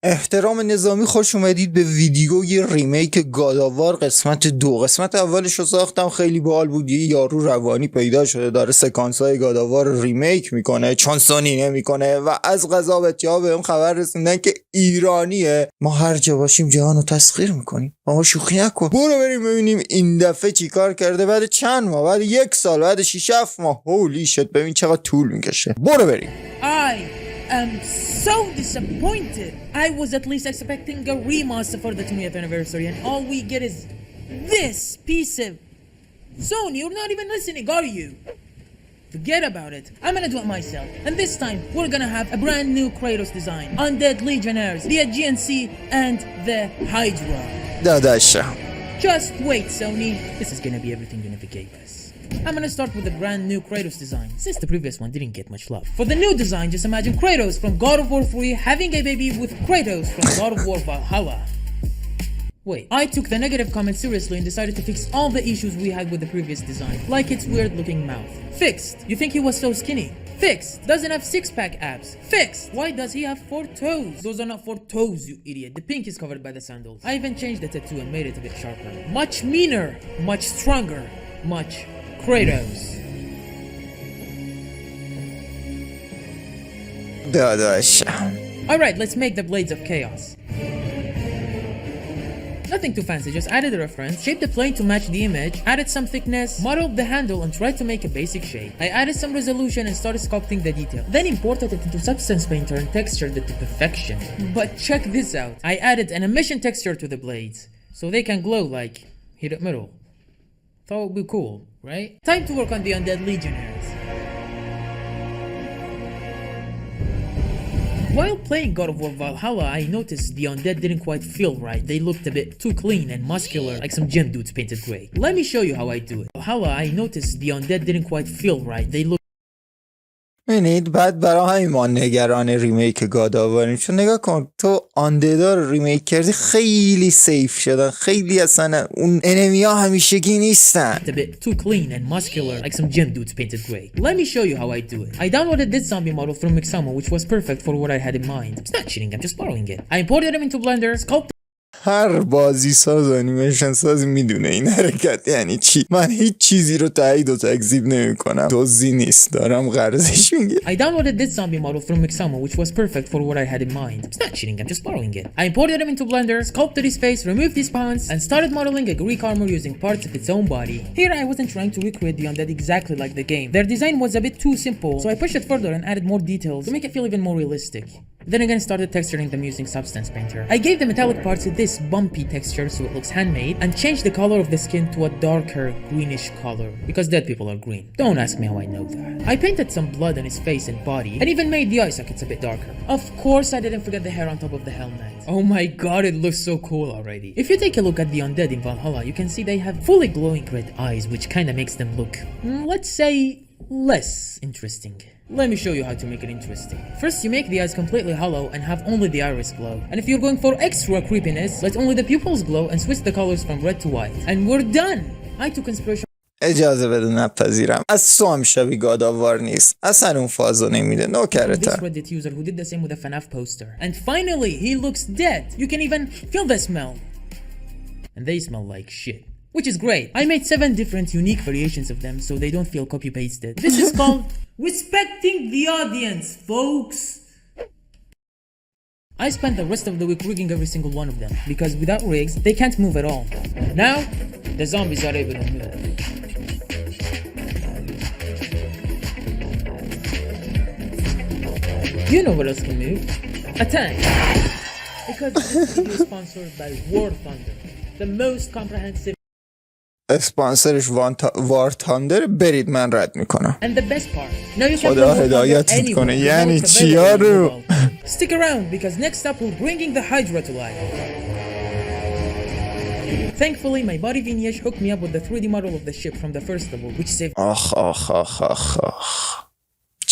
احترام نظامی، خوش اومدید به ویدیوی ریمیک گاداوار قسمت 2. قسمت اولش رو ساختم، خیلی باحال بود. یه یارو روانی پیدا شده داره سکانس های گاداوار ریمیک میکنه، چانسانی نمیکنه و از قضا بچه‌ها بهم خبر رسوندن که ایرانیه. ما هر جا باشیم جهانو تسخیر میکنیم، ما شوخی نکن. برو بریم ببینیم این دفعه چیکار کرده. بعد چند ماه، بعد 1 سال، بعد 6-7 ماه، هولی شت، ببین چقدر طول میکشه. برو بریم. I'm so disappointed. I was at least expecting a remaster for the 20th anniversary, and all we get is this piece of... Sony, you're not even listening, are you? Forget about it. I'm gonna do it myself. And this time, we're gonna have a brand new Kratos design. Undead legionaires, the GNC, and the Hydra. داداشم. Just wait, Sony. This is gonna be everything you never gave us. I'm gonna start with a brand new Kratos design, since the previous one didn't get much love. For the new design, just imagine Kratos from God of War 3 having a baby with Kratos from God of War Valhalla. Wait, I took the negative comments seriously and decided to fix all the issues we had with the previous design, like its weird looking mouth. Fixed. You think he was so skinny? Fixed. Doesn't have 6-pack abs. Fixed. Why does he have 4 toes? Those are not 4 toes, you idiot. The pink is covered by the sandals. I even changed the tattoo and made it a bit sharper. Much meaner, much stronger, much Kratos. داداشم. Alright, let's make the blades of chaos. Nothing too fancy, just added a reference, shaped the plane to match the image, added some thickness, modeled the handle and tried to make a basic shape. I added some resolution and started sculpting the detail. Then imported it into Substance Painter and textured it to perfection. But check this out. I added an emission texture to the blades, so they can glow like hit it middle. Thought it would be cool, right? Time to work on the undead legionaires. While playing God of War Valhalla, I noticed the undead didn't quite feel right. They looked a bit too clean and muscular, like some gym dudes painted grey. Let me show you how I do it. Valhalla, I noticed the undead didn't quite feel right. They looked... ببینید، بعد برای همین ما نگران ریمیک گاداواریم، چون نگاه کن تو آنددا رو ریمیک کردی، خیلی سیف شدن، خیلی اصلا اون انمیا همیشگی نیستن. a bit too clean and muscular, like some gym dudes painted grey. Let me show you how I do it. I downloaded this zombie model from Mixamo, which was perfect for what I had in mind. It's not cheating, I'm just borrowing it. I imported him into Blender, sculpted... هر بازی ساز و انیمیشن ساز میدونه این حرکت یعنی چی. من هیچ چیزی رو تایید و تکذیب نمی کنم، دزدی نیست، دارم قرضش میگیرم. I downloaded this zombie model from Mixamo, which was perfect for what I had in mind. It's not cheating, I'm just borrowing it. I imported him into Blender, sculpted his face, removed his pants, and started modeling a Greek armor using parts of its own body. Here I wasn't trying to recreate the undead exactly like the game. Their design was a bit too simple, so I pushed it further and added more details to make it feel even more realistic. Then again started texturing them using Substance Painter. I gave the metallic parts this bumpy texture so it looks handmade, and changed the color of the skin to a darker greenish color, because dead people are green. Don't ask me how I know that. I painted some blood on his face and body, and even made the eye sockets a bit darker. Of course I didn't forget the hair on top of the helmet. Oh my god, it looks so cool already. If you take a look at the undead in Valhalla, you can see they have fully glowing red eyes, which kinda makes them look, let's say, less interesting. Let me show you how to make it interesting. First, you make the eyes completely hollow and have only the iris glow. And if you're going for extra creepiness, let only the pupils glow and switch the colors from red to white. And we're done! I took inspiration... اجازه بده نپذیرم، از تو هم شبیه گاداوار نیست، اصلا اون فازو نمیده، نوکرتم. This Reddit user who did the same with a FNAF poster. And finally, he looks dead! You can even feel the smell. And they smell like shit. Which is great. I made 7 different unique variations of them so they don't feel copy-pasted. This is called respecting the audience, folks. I spent the rest of the week rigging every single one of them, because without rigs, they can't move at all. Now, the zombies are able to move. You know what else can move? A tank. Because this video is sponsored by War1, the most comprehensive... اسپانسرش وار تاندر، برید من رد میکنم. And the best part, now you can خدا هدایتت کنه. یعنی چی یارو؟ Stick around because next up we're bringing the Hydra to life. Thankfully, my buddy Vinesh hooked me up with the 3D model of the ship from the first level, which saved... آخ آخ آخ آخ آخ،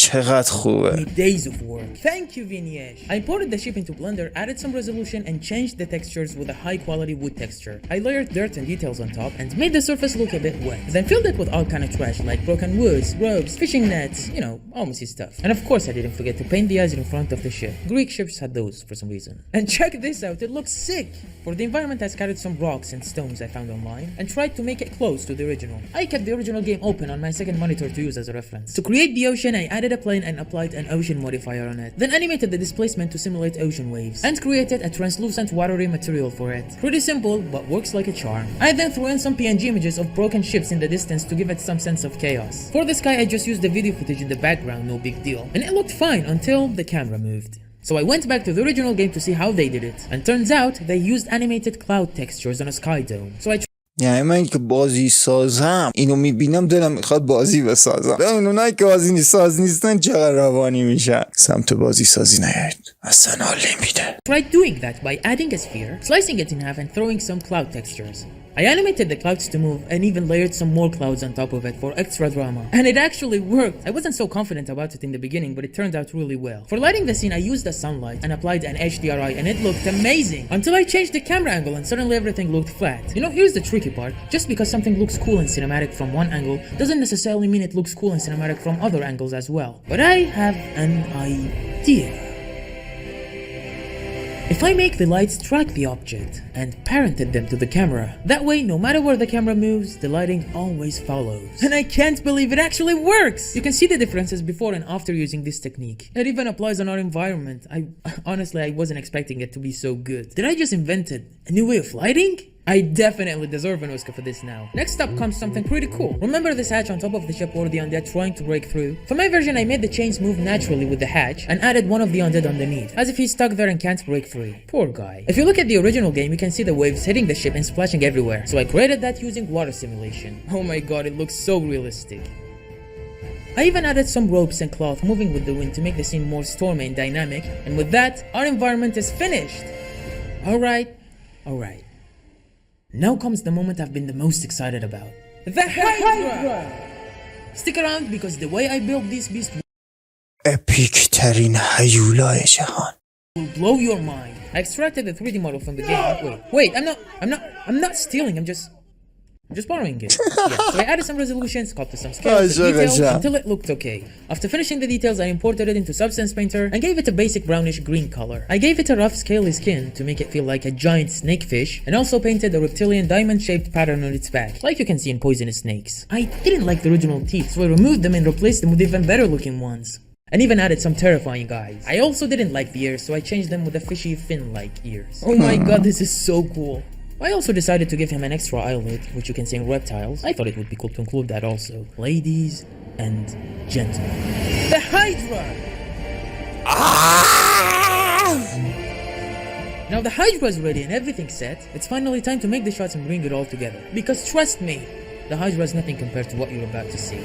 چقدر خوبه. Days of work. Thank you, Viniesh. I imported the ship into Blender, added some resolution, and changed the textures with a high quality wood texture. I layered dirt and details on top and made the surface look a bit wet. Then filled it with all kind of trash like broken woods, ropes, fishing nets, you know, all messy stuff. And of course I didn't forget to paint the eyes in front of the ship. Greek ships had those for some reason. And check this out, it looks sick! For the environment I scattered some rocks and stones I found online and tried to make it close to the original. I kept the original game open on my second monitor to use as a reference. To create the ocean, I added a plane and applied an ocean modifier on it. Then animated the displacement to simulate ocean waves and created a translucent watery material for it. Pretty simple, but works like a charm. I then threw in some PNG images of broken ships in the distance to give it some sense of chaos. For this guy I just used the video footage in the background, no big deal. And it looked fine until the camera moved. So I went back to the original game to see how they did it. And turns out they used animated cloud textures on a sky dome. So I یعنی من که بازی سازم اینو میبینم دلم میخواد بازی بسازم. ببین اونایی که بازی ساز نیستن چقدر روانی میشن. سمت بازی سازی نیاید. اصلا حال نمیده. tried doing that by adding a sphere, slicing it in half and throwing some cloud textures. I animated the clouds to move and even layered some more clouds on top of it for extra drama. And it actually worked. I wasn't so confident about it in the beginning, but it turned out really well. For lighting the scene, I used the sunlight and applied an HDRI and it looked amazing. Until I changed the camera angle and suddenly everything looked flat. You know, here's the tricky part. Just because something looks cool and cinematic from one angle doesn't necessarily mean it looks cool and cinematic from other angles as well. But I have an idea. If I make the lights track the object and parented them to the camera, that way no matter where the camera moves, the lighting always follows. And I can't believe it actually works! You can see the differences before and after using this technique. It even applies on our environment. Honestly, I wasn't expecting it to be so good. Did I just invent a new way of lighting? I definitely deserve an Oscar for this now. Next up comes something pretty cool. Remember this hatch on top of the ship or the undead trying to break through? For my version, I made the chains move naturally with the hatch and added one of the undead underneath, as if he's stuck there and can't break free. Poor guy. If you look at the original game, you can see the waves hitting the ship and splashing everywhere. So I created that using water simulation. Oh my god, it looks so realistic. I even added some ropes and cloth moving with the wind to make the scene more stormy and dynamic, and with that, our environment is finished. Alright. Now comes the moment I've been the most excited about. The Hydra! Stick around because the way I built this beast اپیک ترین هیولای جهان. will blow your mind. I extracted the 3D model from the game. Wait, I'm not stealing, I'm just borrowing it. Yeah, so I added some resolution, sculpted some scales and details until it looked okay. After finishing the details, I imported it into Substance Painter and gave it a basic brownish green color. I gave it a rough scaly skin to make it feel like a giant snakefish, and also painted a reptilian diamond-shaped pattern on its back, like you can see in poisonous snakes. I didn't like the original teeth, so I removed them and replaced them with even better looking ones. And even added some terrifying eyes. I also didn't like the ears, so I changed them with the fishy fin-like ears. Oh my god, this is so cool. I also decided to give him an extra eyelid, which you can see in reptiles. I thought it would be cool to include that also. Ladies and gentlemen. The Hydra! Now the Hydra is ready and everything's set. It's finally time to make the shots and bring it all together. Because trust me, the Hydra is nothing compared to what you're about to see.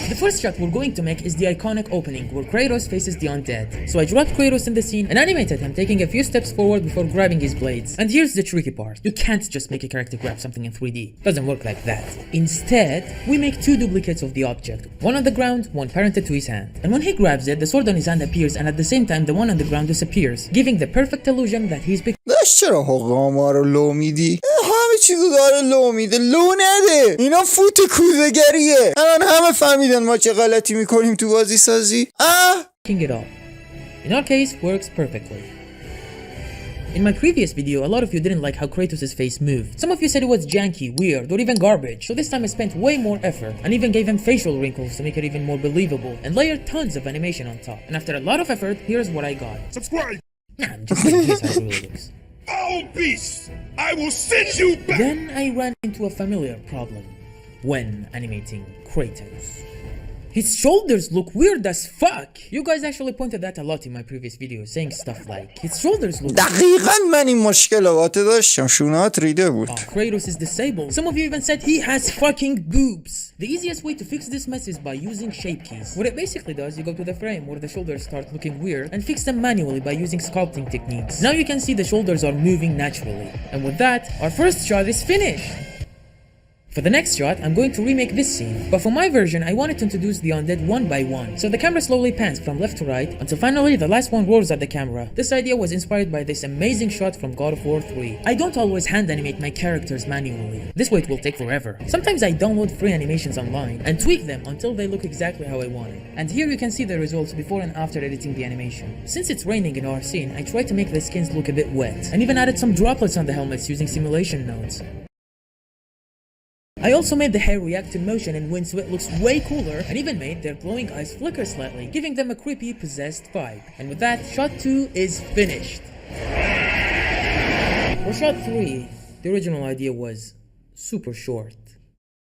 The first shot we're going to make is the iconic opening where Kratos faces the undead. So I dropped Kratos in the scene and animated him taking a few steps forward before grabbing his blades. And here's the tricky part. You can't just make a character grab something in 3D. Doesn't work like that. Instead, we make two duplicates of the object. One on the ground, one parented to his hand. And when he grabs it, the sword on his hand appears and at the same time the one on the ground disappears, giving the perfect illusion that he's داشت چرا حقاما رو لو میدی؟ همه چیزو داره لو میده. لو نده. اینا فوت کوزگریه. الان همه فهمیدن ما چه غلطی میکنیم تو بازی سازی. picking it up. In our case, works perfectly. In my previous video, a lot of you didn't like how Kratos' face moved. Some of you said it was janky, weird, or even garbage. So this time I spent way more effort and even gave him facial wrinkles to make it even more believable and layered tons of animation on top. And after a lot of effort, here's what I got. Subscribe! Nah, I'm just saying here's how it really looks. Foul beast! I will send you back! Then I ran into a familiar problem when animating Kratos. His shoulders look weird as fuck. You guys actually pointed that a lot in my previous video, saying stuff like his shoulders look دقیقاً من این مشکلات داشتم. شونات ریده بود. Kratos is disabled. Some of you even said he has fucking boobs. The easiest way to fix this mess is by using shape keys. What it basically does, you go to the frame where the shoulders start looking weird and fix them manually by using sculpting techniques. Now you can see the shoulders are moving naturally. And with that, our first shot is finished. For the next shot, I'm going to remake this scene, but for my version, I wanted to introduce the undead one by one. So the camera slowly pans from left to right, until finally the last one roars at the camera. This idea was inspired by this amazing shot from God of War 3. I don't always hand animate my characters manually. This way it will take forever. Sometimes I download free animations online and tweak them until they look exactly how I want it. And here you can see the results before and after editing the animation. Since it's raining in our scene, I tried to make the skins look a bit wet, and even added some droplets on the helmets using simulation nodes. I also made the hair react to motion and wind so it looks way cooler, and even made their glowing eyes flicker slightly, giving them a creepy, possessed vibe. And with that, shot 2 is finished. For shot 3, the original idea was super short.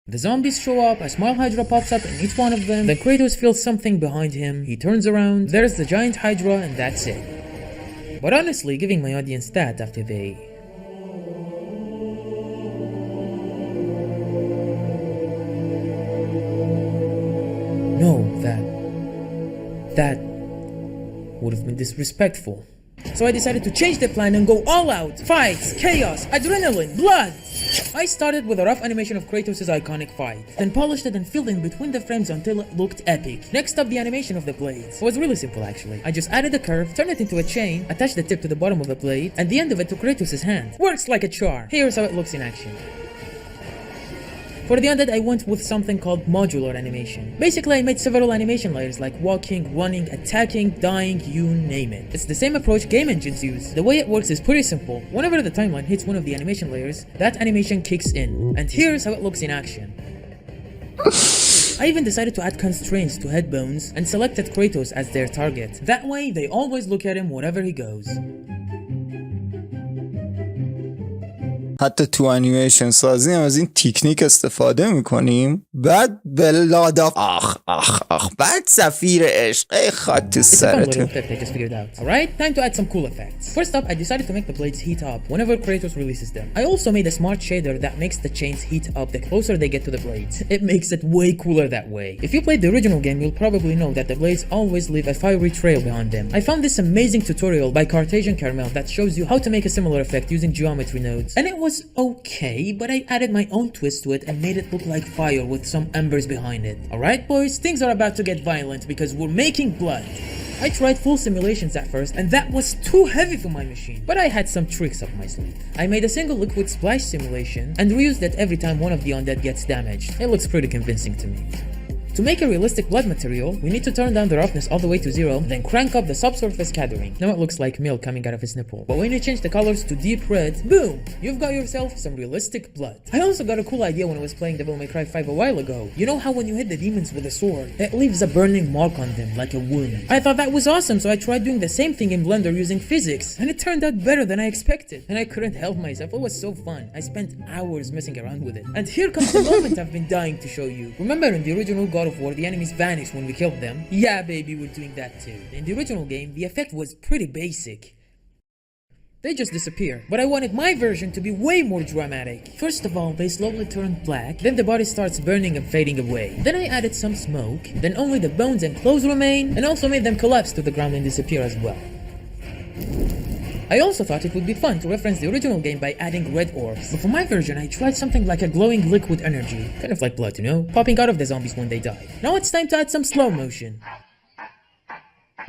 The zombies show up, a small Hydra pops up in each one of them, then Kratos feels something behind him, he turns around, there's the giant Hydra, and that's it. But honestly, giving my audience that after they know that would have been disrespectful. So I decided to change the plan and go all out. Fights, chaos, adrenaline, blood. I started with a rough animation of Kratos' iconic fight, then polished it and filled in between the frames until it looked epic. Next up, the animation of the blades. It was really simple actually. I just added a curve, turned it into a chain, attached the tip to the bottom of the blade, and the end of it to Kratos' hand. Works like a charm. Here's how it looks in action. For the undead, I went with something called modular animation. Basically, I made several animation layers like walking, running, attacking, dying, you name it. It's the same approach game engines use. The way it works is pretty simple. Whenever the timeline hits one of the animation layers, that animation kicks in. And here's how it looks in action. I even decided to add constraints to head bones and selected Kratos as their target. That way, they always look at him wherever he goes. حتی تو انیمیشن سازی هم از این تکنیک استفاده میکنیم. بعد بلادا بعد سفیر عشق خط سرت. Alright, time to add some cool effects. First up, I decided to make the blades heat up whenever Kratos releases them. I also made a smart shader that makes the chains heat up the closer they get to the blades. It makes it way cooler that way. If you played the original game, you'll probably know that the blades always leave a fiery trail behind them. I found this amazing tutorial by Cartesian Caramel that shows you how to make a similar effect using geometry nodes. And it was okay, but I added my own twist to it and made it look like fire with some embers behind it. Alright boys, things are about to get violent because we're making blood. I tried full simulations at first and that was too heavy for my machine, but I had some tricks up my sleeve. I made a single liquid splash simulation and reused it every time one of the undead gets damaged. It looks pretty convincing to me. To make a realistic blood material, we need to turn down the roughness all the way to 0, then crank up the subsurface scattering. Now it looks like milk coming out of his nipple. But when you change the colors to deep red, boom! You've got yourself some realistic blood. I also got a cool idea when I was playing Devil May Cry 5 a while ago. You know how when you hit the demons with a sword, it leaves a burning mark on them like a wound. I thought that was awesome, so I tried doing the same thing in Blender using physics, and it turned out better than I expected. And I couldn't help myself, it was so fun. I spent hours messing around with it. And here comes the moment I've been dying to show you. Remember in the original God of War, the enemies vanished when we killed them? Yeah baby, we're doing that too. In the original game, the effect was pretty basic. They just disappear. But I wanted my version to be way more dramatic. First of all, they slowly turned black, then the body starts burning and fading away. Then I added some smoke, then only the bones and clothes remain, and also made them collapse to the ground and disappear as well. I also thought it would be fun to reference the original game by adding red orbs, but for my version I tried something like a glowing liquid energy, kind of like blood, you know, popping out of the zombies when they die. Now it's time to add some slow motion.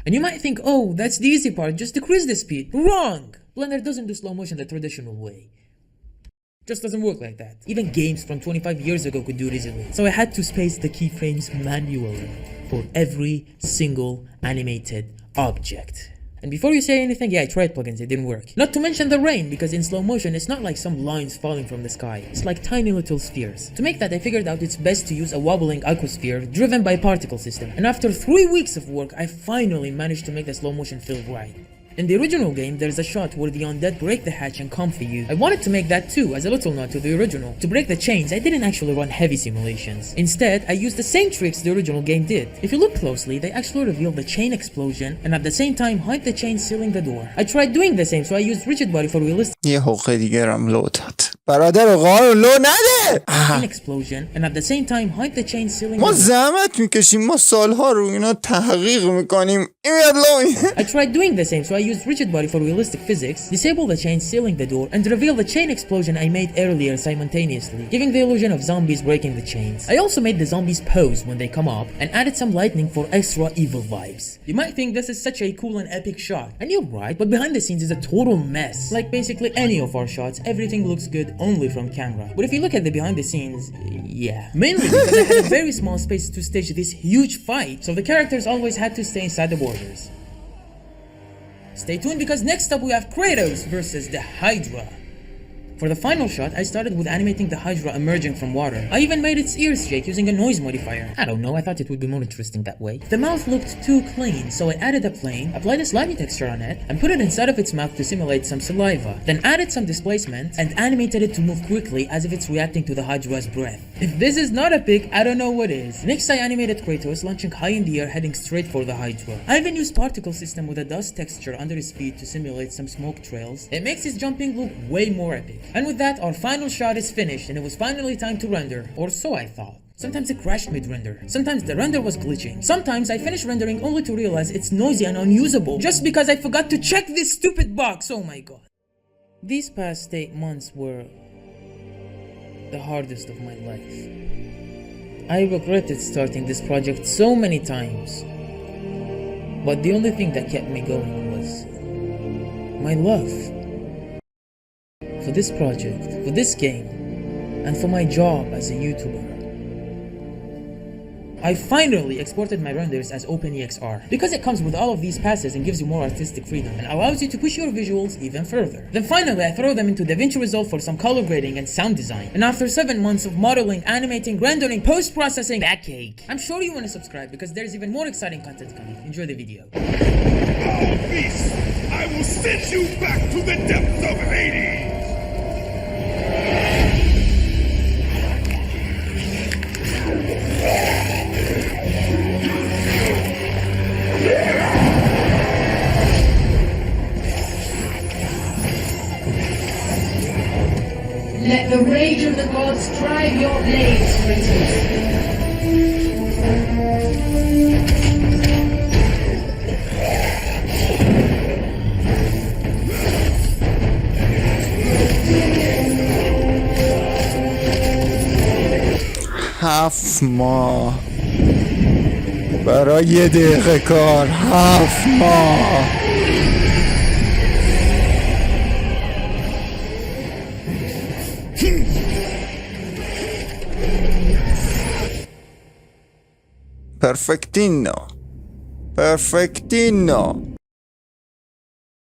And you might think, oh, that's the easy part, just decrease the speed. Wrong! Blender doesn't do slow motion the traditional way. Just doesn't work like that. Even games from 25 years ago could do it easily. So I had to space the keyframes manually for every single animated object. And before you say anything, yeah, I tried plugins, it didn't work. Not to mention the rain, because in slow motion it's not like some lines falling from the sky. It's like tiny little spheres. To make that, I figured out it's best to use a wobbling aquasphere driven by particle system. And after 3 weeks of work, I finally managed to make the slow motion feel right. In the original game, there's a shot where the undead break the hatch and come for you. I wanted to make that too, as a little nod to the original. To break the chains, I didn't actually run heavy simulations. Instead, I used the same tricks the original game did. If you look closely, they actually reveal the chain explosion and at the same time hide the chain sealing the door. I tried doing the same, so I used rigid body for realistic یه حقه دیگه هم لو داد. برادر قانون لو نده. chain explosion, and at the same time hide the chain sealing. ما زحمت میکشیم، ما سالها رو اینا تحقیق میکنیم. I tried doing the same, so I used rigid body for realistic physics, disable the chain sealing the door, and reveal the chain explosion I made earlier simultaneously, giving the illusion of zombies breaking the chains. I also made the zombies pose when they come up, and added some lightning for extra evil vibes. You might think this is such a cool and epic shot, and you're right, but behind the scenes is a total mess. Like basically any of our shots, everything looks good only from camera. But if you look at the behind the scenes, yeah. Mainly because I had a very small space to stage this huge fight, so the characters always had to stay inside the borders. Stay tuned because next up we have Kratos versus the Hydra. For the final shot, I started with animating the Hydra emerging from water. I even made its ears shake using a noise modifier. I don't know, I thought it would be more interesting that way. The mouth looked too clean, so I added a plane, applied a slimy texture on it, and put it inside of its mouth to simulate some saliva. Then added some displacement, and animated it to move quickly as if it's reacting to the Hydra's breath. If this is not epic, I don't know what is. Next I animated Kratos launching high in the air heading straight for the Hydra. I even used particle system with a dust texture under his feet to simulate some smoke trails. It makes his jumping look way more epic. And with that, our final shot is finished and it was finally time to render, or so I thought. Sometimes it crashed mid-render, sometimes the render was glitching, sometimes I finished rendering only to realize it's noisy and unusable just because I forgot to check this stupid box, oh my god. These past 8 months were the hardest of my life. I regretted starting this project so many times, but the only thing that kept me going was my love. For this project, for this game, and for my job as a YouTuber. I finally exported my renders as OpenEXR because it comes with all of these passes and gives you more artistic freedom and allows you to push your visuals even further. Then finally I throw them into DaVinci Resolve for some color grading and sound design. And after 7 months of modeling, animating, rendering, post-processing, that cake. I'm sure you want to subscribe because there's even more exciting content coming. Enjoy the video. All beasts, I will send you back to the depths of Hades! Let the rage of the gods drive your blades, Kratos. هفت ماه برای 1 دقیقه کار، 7 ماه. پرفکتینو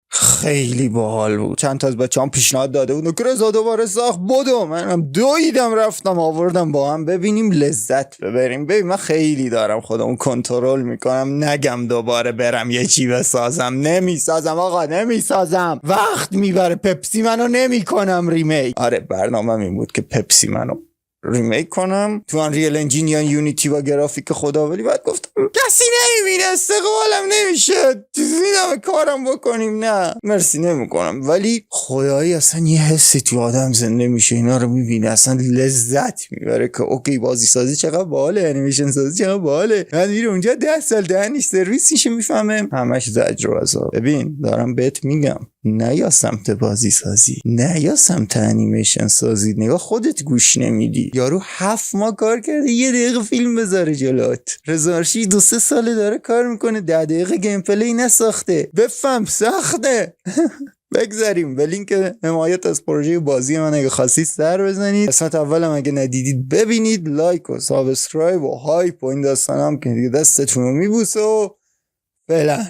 خیلی باحال بود. چند تا از بچه‌ام پیشنهاد داده بود که رضا دوباره ساخت، بدو منم دویدم رفتم آوردم با هم ببینیم لذت ببریم. ببین من خیلی دارم خودمو کنترل میکنم نگم دوباره برم یه چی بسازم. نمیسازم آقا، نمیسازم. وقت میبره. پپسی منو نمیکنم ریمیک. آره برنامه‌م این بود که پپسی منو ریمیک کنم تو انریل انجین یا یونیتی با گرافیک خدا، ولی بعد گفتم کسی نمیبینه، استقبالم نمیشه، اینم کارم بکنیم. نه مرسی نمیکنم. ولی خدایی اصلا یه حسی تو آدم زنده میشه اینا رو میبینه، اصلا لذت میبره که اوکی بازی سازی چقدر باحاله، انیمیشن سازی چقدر باحاله. بعد میره اونجا 10 سال دهنش سرویس میشه میفهمه همش زجر و عذاب. ببین دارم بهت میگم نه یا سمت بازی سازی، نه یا سمت انیمیشن سازی، نگاه خودت گوش نمیدی. یارو 7 ماه کار کرده 1 دقیقه فیلم بذاره جلوت. رضاشی 2-3 ساله داره کار میکنه 10 دقیقه گیم پلی نساخته. بفهم سخته. بگذاریم. به لینک حمایت از پروژه بازی من اگه خواستید سر بزنید. قسمت اولم اگه ندیدید ببینید. لایک و سابسکرایب و هایپ و این داستانم که دیگه دستتون رو میبوسه و فعلا